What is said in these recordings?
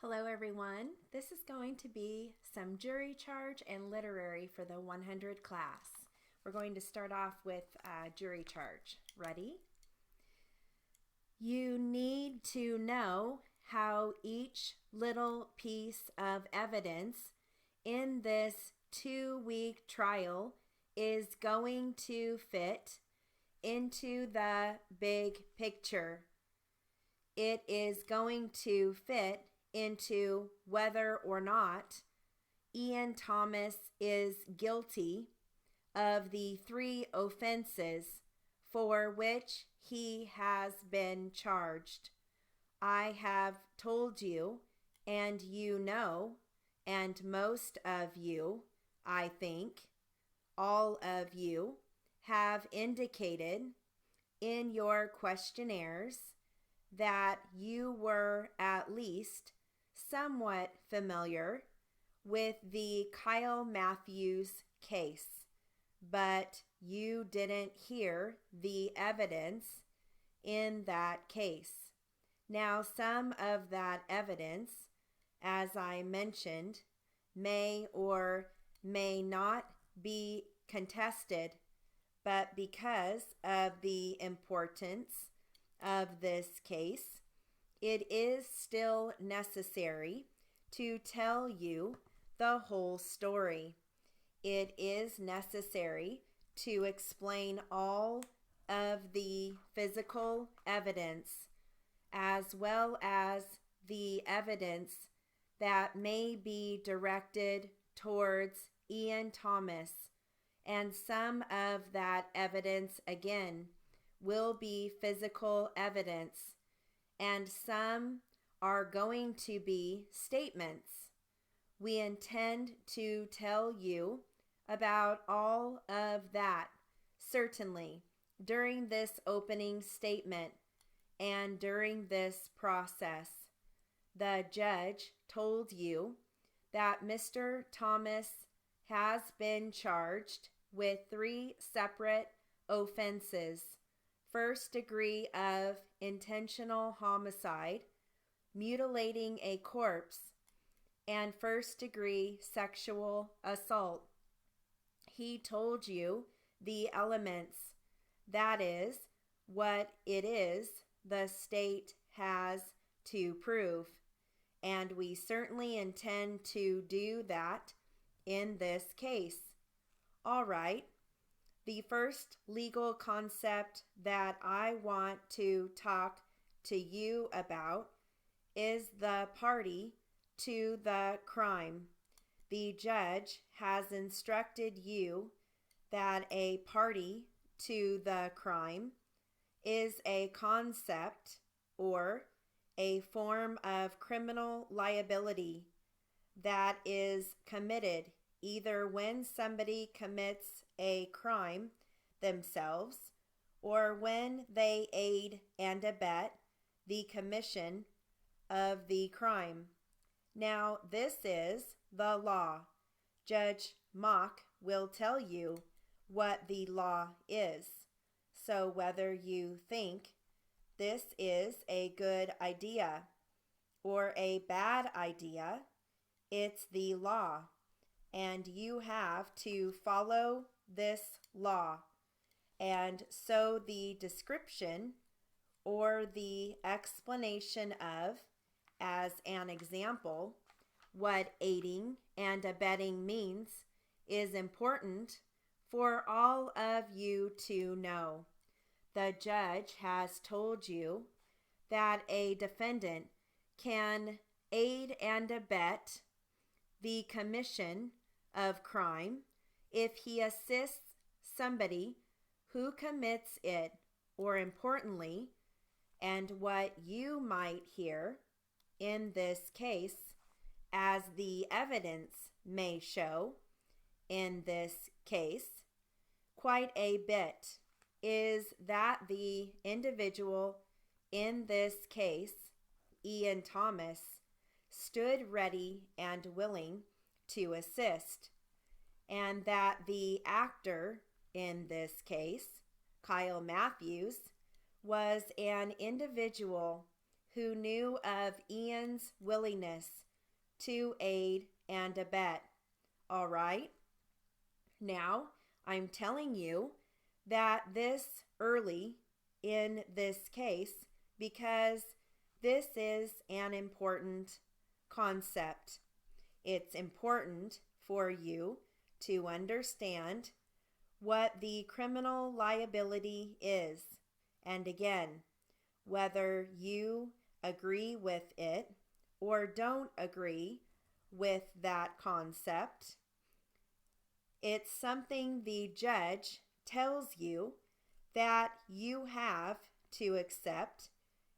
Hello everyone. This is going to be some jury charge and literary for the 100 class. We're going to start off with jury charge. Ready? You need to know how each little piece of evidence in this 2-week trial is going to fit into the big picture. It is going to fit into whether or not Ian Thomas is guilty of the 3 offenses for which he has been charged. I have told you, and you know, and most of you, I think, all of you, have indicated in your questionnaires that you were at least somewhat familiar with the Kyle Matthews case, but you didn't hear the evidence in that case. Now, some of that evidence, as I mentioned, may or may not be contested, but because of the importance of this case, it is still necessary to tell you the whole story. It is necessary to explain all of the physical evidence as well as the evidence that may be directed towards Ian Thomas, and some of that evidence again will be physical evidence, and some are going to be statements. We intend to tell you about all of that, certainly, during this opening statement and during this process. The judge told you that Mr. Thomas has been charged with 3 separate offenses: first degree of intentional homicide, mutilating a corpse, and first degree sexual assault. He told you the elements, that is, what it is the state has to prove, and we certainly intend to do that in this case. All right. The first legal concept that I want to talk to you about is the party to the crime. The judge has instructed you that a party to the crime is a concept or a form of criminal liability that is committed either when somebody commits a crime themselves or when they aid and abet the commission of the crime. Now, this is the law. Judge Mock will tell you what the law is. So whether you think this is a good idea or a bad idea, it's the law, and you have to follow this law. And so the description or the explanation of, as an example, what aiding and abetting means is important for all of you to know. The judge has told you that a defendant can aid and abet the commission of crime if he assists somebody who commits it, or importantly, and what you might hear in this case, as the evidence may show in this case, quite a bit, is that the individual in this case, Ian Thomas, stood ready and willing to assist, and that the actor in this case, Kyle Matthews, was an individual who knew of Ian's willingness to aid and abet. All right? Now, I'm telling you that this early in this case because this is an important concept. It's important for you to understand what the criminal liability is. And again, whether you agree with it or don't agree with that concept, it's something the judge tells you that you have to accept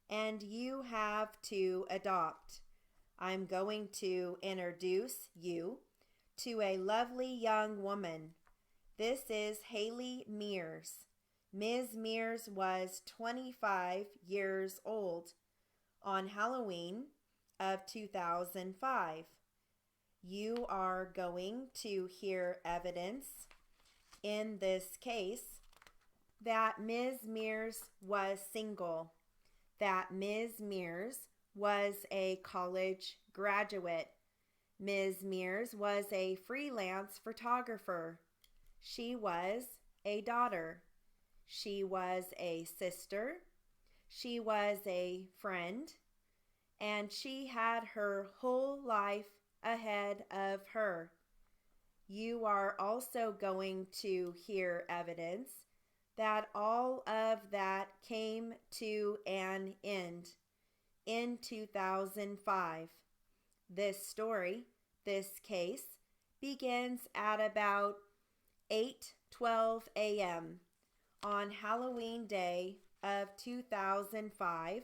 and you have to adopt. I'm going to introduce you to a lovely young woman. This is Haley Mears. Ms. Mears was 25 years old on Halloween of 2005. You are going to hear evidence in this case that Ms. Mears was single, that Ms. Mears was a college graduate. Ms. Mears was a freelance photographer. She was a daughter. She was a sister. She was a friend. And she had her whole life ahead of her. You are also going to hear evidence that all of that came to an end in 2005. This story, this case, begins at about 8:12 a.m. on Halloween Day of 2005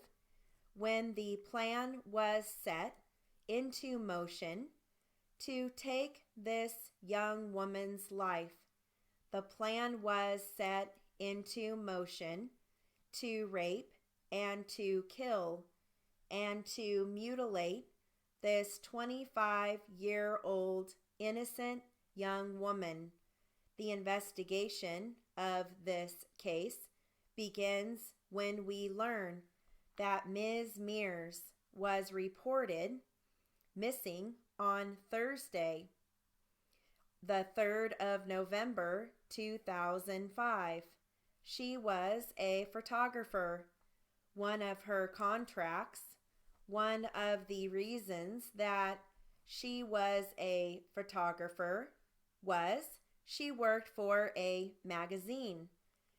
when the plan was set into motion to take this young woman's life. The plan was set into motion to rape and to kill and to mutilate this 25-year-old innocent young woman. The investigation of this case begins when we learn that Ms. Mears was reported missing on Thursday, the 3rd of November, 2005. She was a photographer. One of her contracts, one of the reasons that she was a photographer was she worked for a magazine.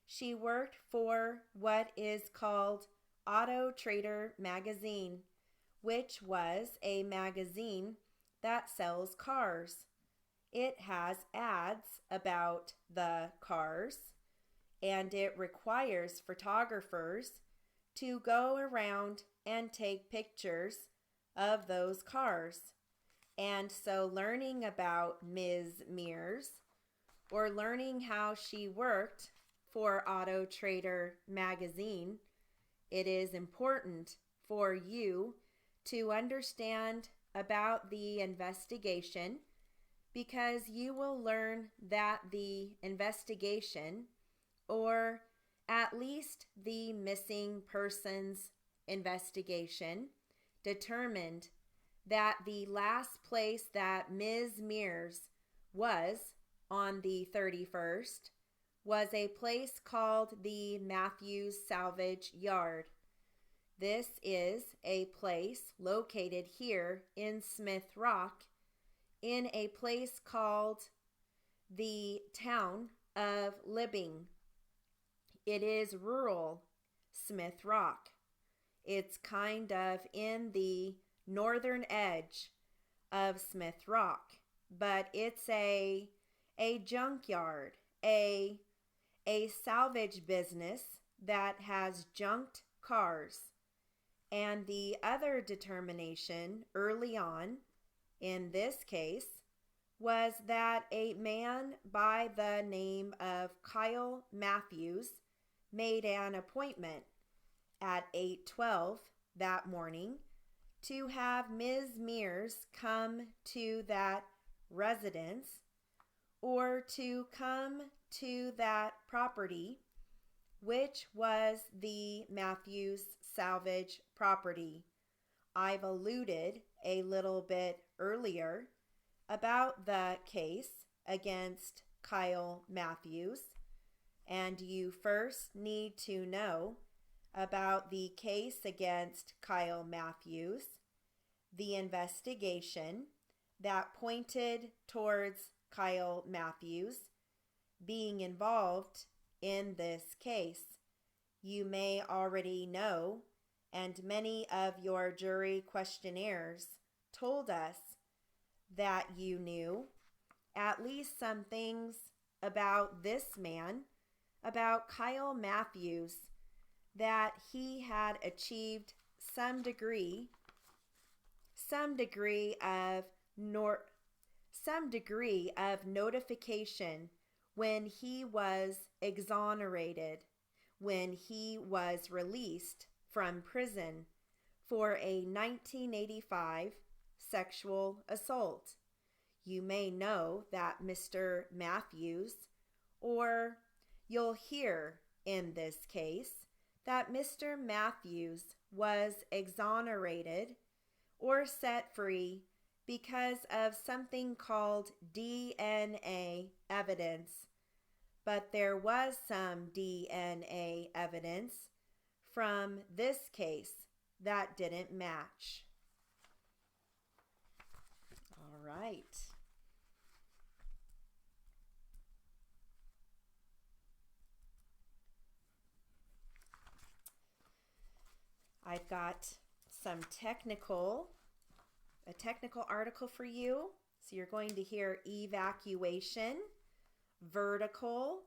She worked for what is called Auto Trader magazine, which was a magazine that sells cars. It has ads about the cars, and it requires photographers to go around and take pictures of those cars. And so learning about Ms. Mears or learning how she worked for Auto Trader magazine, it is important for you to understand about the investigation because you will learn that the investigation, or at least the missing persons investigation, determined that the last place that Ms. Mears was on the 31st was a place called the Matthews Salvage Yard. This is a place located here in Smith Rock in a place called the town of Libing. It is rural Smith Rock. It's kind of in the northern edge of Smith Rock, but it's a junkyard, a salvage business that has junked cars. And the other determination early on in this case was that a man by the name of Kyle Matthews made an appointment at 8:12 that morning to have Ms. Mears come to that residence or to come to that property which was the Matthews Salvage property. I've alluded a little bit earlier about the case against Kyle Matthews, and you first need to know about the case against Kyle Matthews, the investigation that pointed towards Kyle Matthews being involved in this case. You may already know, and many of your jury questionnaires told us that you knew at least some things about this man, about Kyle Matthews, that he had achieved some degree of notification when he was exonerated, when he was released from prison for a 1985 sexual assault. You may know that Mr. Matthews, or you'll hear in this case that Mr. Matthews was exonerated or set free because of something called DNA evidence. But there was some DNA evidence from this case that didn't match. All right. I've got some a technical article for you. So you're going to hear evacuation, vertical,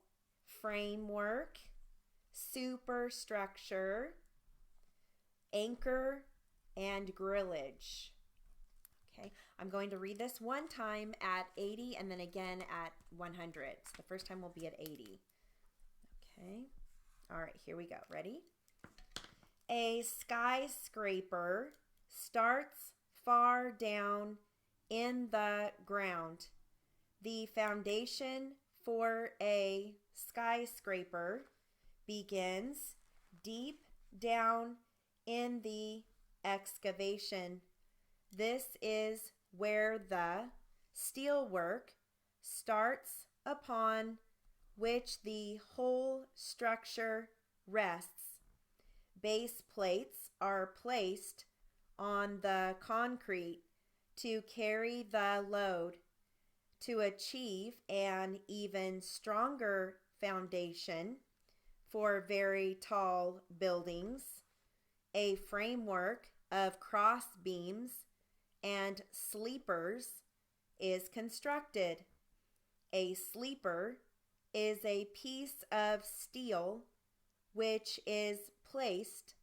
framework, superstructure, anchor, and grillage. Okay, I'm going to read this one time at 80 and then again at 100. So the first time will be at 80. Okay, all right, here we go. Ready? A skyscraper starts far down in the ground. The foundation for a skyscraper begins deep down in the excavation. This is where the steelwork starts upon which the whole structure rests. Base plates are placed on the concrete to carry the load. To achieve an even stronger foundation for very tall buildings, a framework of cross beams and sleepers is constructed. A sleeper is a piece of steel which is placed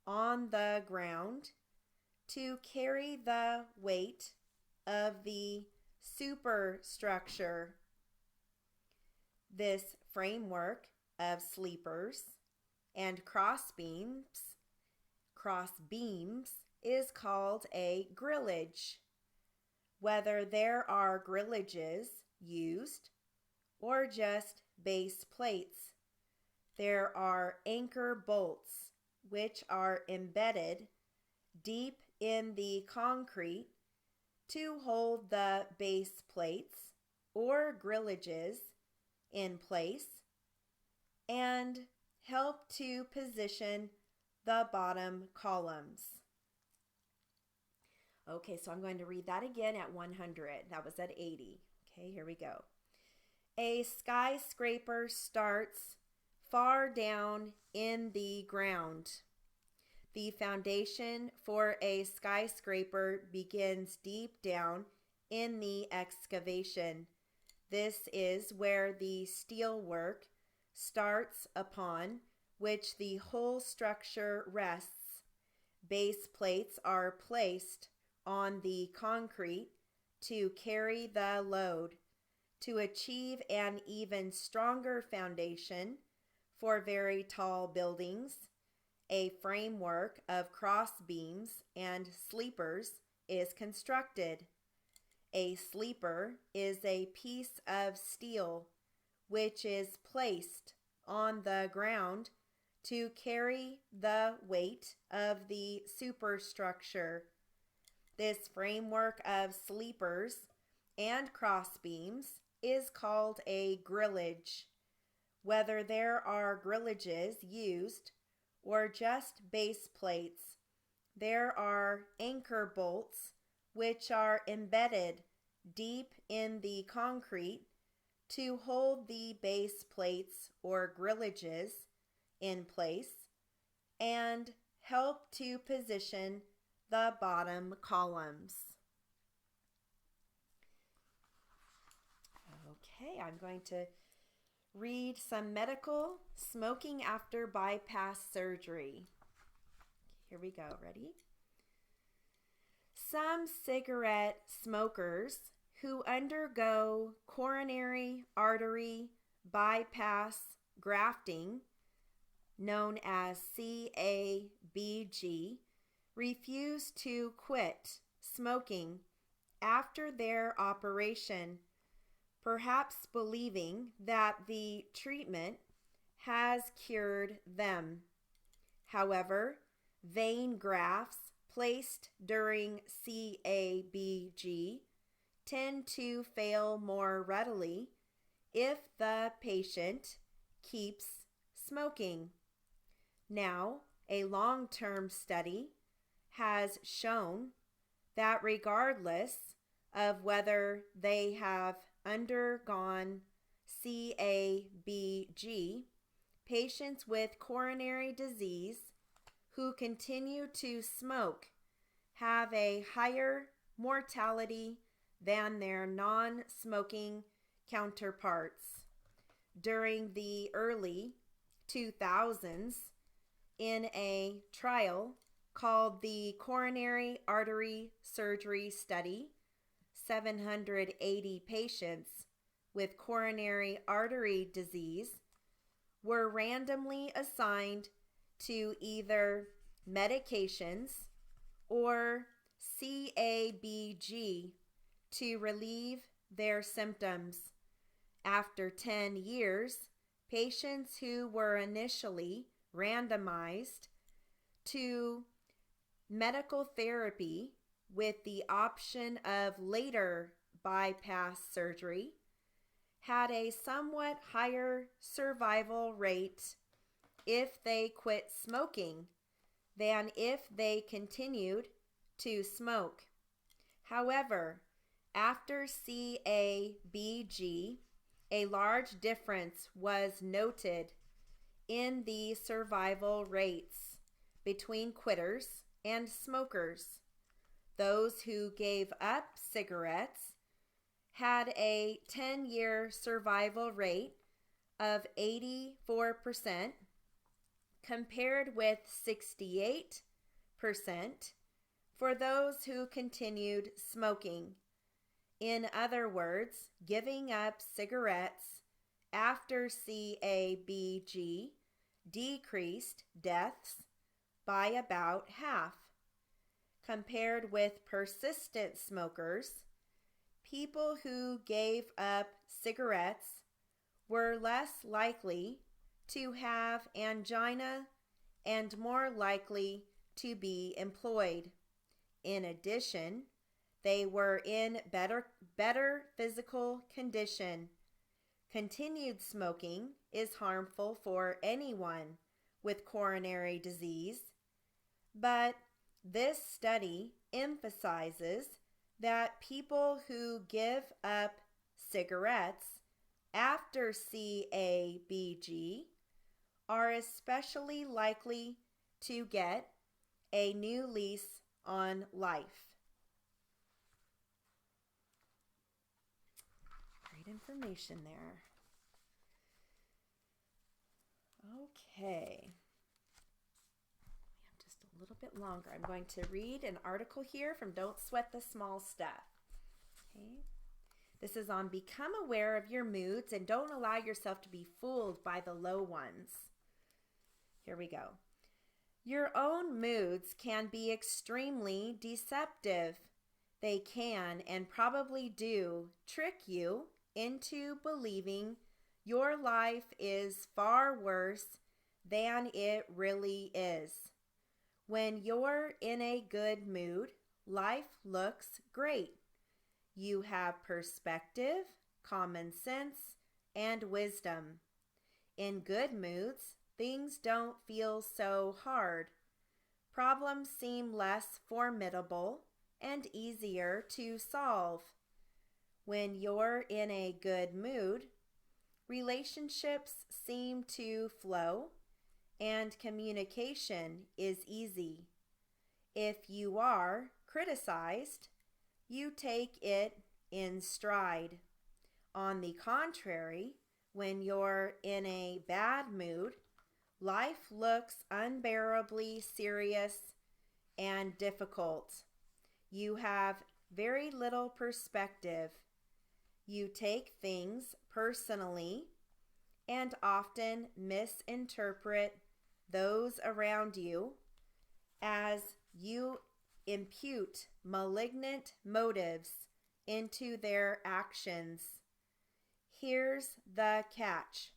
on the ground to carry the weight of the superstructure. This framework of sleepers and cross beams is called a grillage. Whether there are grillages used or just base plates, there are anchor bolts which are embedded deep in the concrete to hold the base plates or grillages in place and help to position the bottom columns. Okay, so I'm going to read that again at 100. That was at 80. Okay, here we go. A skyscraper starts far down in the ground. The foundation for a skyscraper begins deep down in the excavation. This is where the steelwork starts upon which the whole structure rests. Base plates are placed on the concrete to carry the load. To achieve an even stronger foundation for very tall buildings, a framework of cross beams and sleepers is constructed. A sleeper is a piece of steel which is placed on the ground to carry the weight of the superstructure. This framework of sleepers and crossbeams is called a grillage. Whether there are grillages used or just base plates, there are anchor bolts which are embedded deep in the concrete to hold the base plates or grillages in place and help to position the bottom columns. Okay, I'm going to read some medical smoking after bypass surgery. Here we go. Ready? Some cigarette smokers who undergo coronary artery bypass grafting, known as CABG, refuse to quit smoking after their operation, perhaps believing that the treatment has cured them. However, vein grafts placed during CABG tend to fail more readily if the patient keeps smoking. Now, a long-term study has shown that regardless of whether they have undergone CABG, patients with coronary disease who continue to smoke have a higher mortality than their non-smoking counterparts. During the early 2000s, in a trial called the Coronary Artery Surgery Study, 780 patients with coronary artery disease were randomly assigned to either medications or CABG to relieve their symptoms. After 10 years, patients who were initially randomized to medical therapy with the option of later bypass surgery had a somewhat higher survival rate if they quit smoking than if they continued to smoke. However, after CABG, a large difference was noted in the survival rates between quitters and smokers. Those who gave up cigarettes had a 10-year survival rate of 84%, compared with 68% for those who continued smoking. In other words, giving up cigarettes after CABG decreased deaths by about half. Compared with persistent smokers, people who gave up cigarettes were less likely to have angina and more likely to be employed. In addition, they were in better physical condition. Continued smoking is harmful for anyone with coronary disease, but this study emphasizes that people who give up cigarettes after CABG are especially likely to get a new lease on life. Great information there. Okay. We have just a little bit longer. I'm going to read an article here from Don't Sweat the Small Stuff. Okay. This is on become aware of your moods and don't allow yourself to be fooled by the low ones. Here we go. Your own moods can be extremely deceptive. They can and probably do trick you into believing Your life is far worse than it really is. When you're in a good mood, life looks great. You have perspective, common sense, and wisdom. In good moods, things don't feel so hard. Problems seem less formidable and easier to solve. When you're in a good mood, relationships seem to flow and communication is easy. If you are criticized, you take it in stride. On the contrary, when you're in a bad mood, life looks unbearably serious and difficult. You have very little perspective. You take things personally and often misinterpret those around you as you impute malignant motives into their actions. Here's the catch.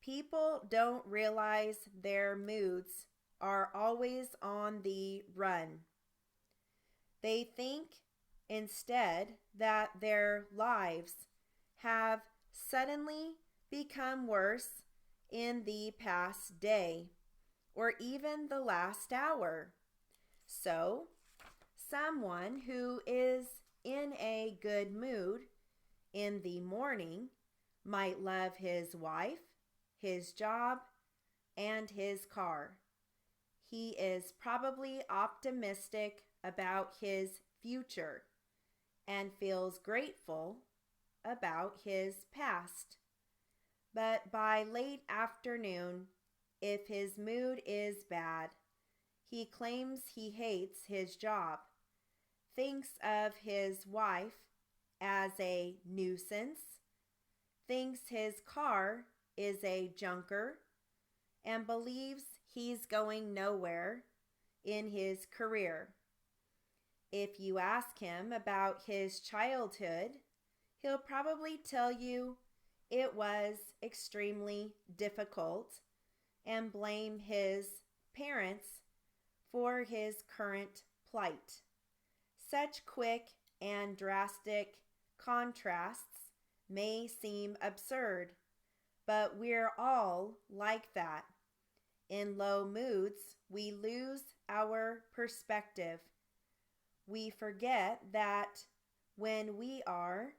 People don't realize their moods are always on the run. They think instead that their lives have suddenly become worse in the past day or even the last hour. So, someone who is in a good mood in the morning might love his wife, his job, and his car. He is probably optimistic about his future and feels grateful about his past. But by late afternoon, if his mood is bad, he claims he hates his job, thinks of his wife as a nuisance, thinks his car is a junker, and believes he's going nowhere in his career. If you ask him about his childhood, he'll probably tell you it was extremely difficult and blame his parents for his current plight. Such quick and drastic contrasts may seem absurd, but we're all like that. In low moods, we lose our perspective. We forget that when we are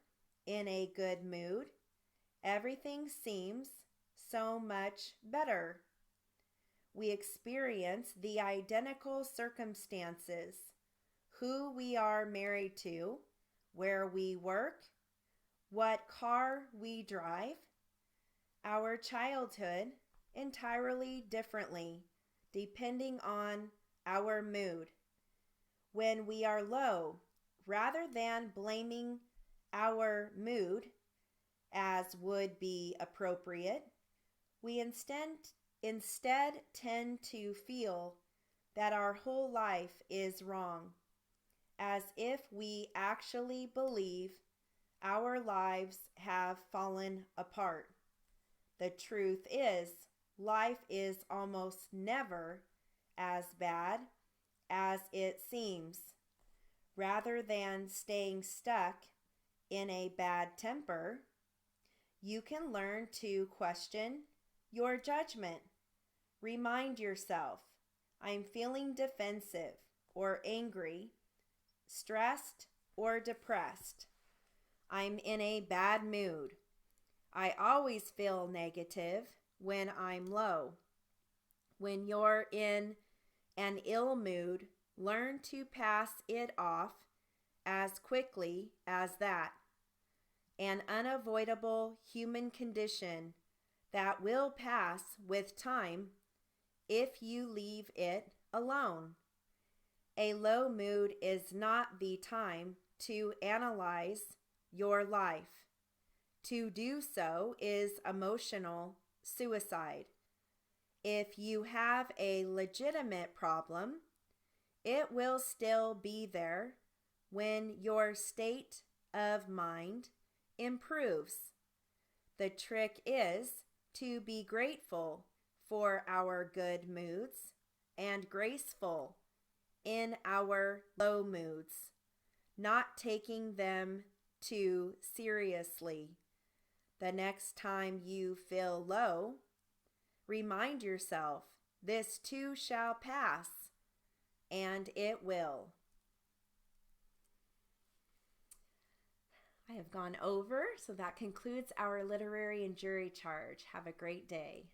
in a good mood, everything seems so much better. We experience the identical circumstances, who we are married to, where we work, what car we drive, our childhood entirely differently, depending on our mood. When we are low, rather than blaming our mood, as would be appropriate, we instead tend to feel that our whole life is wrong, as if we actually believe our lives have fallen apart. The truth is, life is almost never as bad as it seems. Rather than staying stuck in a bad temper, you can learn to question your judgment. Remind yourself, I'm feeling defensive or angry, stressed or depressed. I'm in a bad mood. I always feel negative when I'm low. When you're in an ill mood, learn to pass it off as quickly as that. An unavoidable human condition that will pass with time if you leave it alone. A low mood is not the time to analyze your life. To do so is emotional suicide. If you have a legitimate problem, it will still be there when your state of mind improves. The trick is to be grateful for our good moods and graceful in our low moods, not taking them too seriously. The next time you feel low, remind yourself, this too shall pass, and it will. I have gone over, so that concludes our literary and jury charge. Have a great day.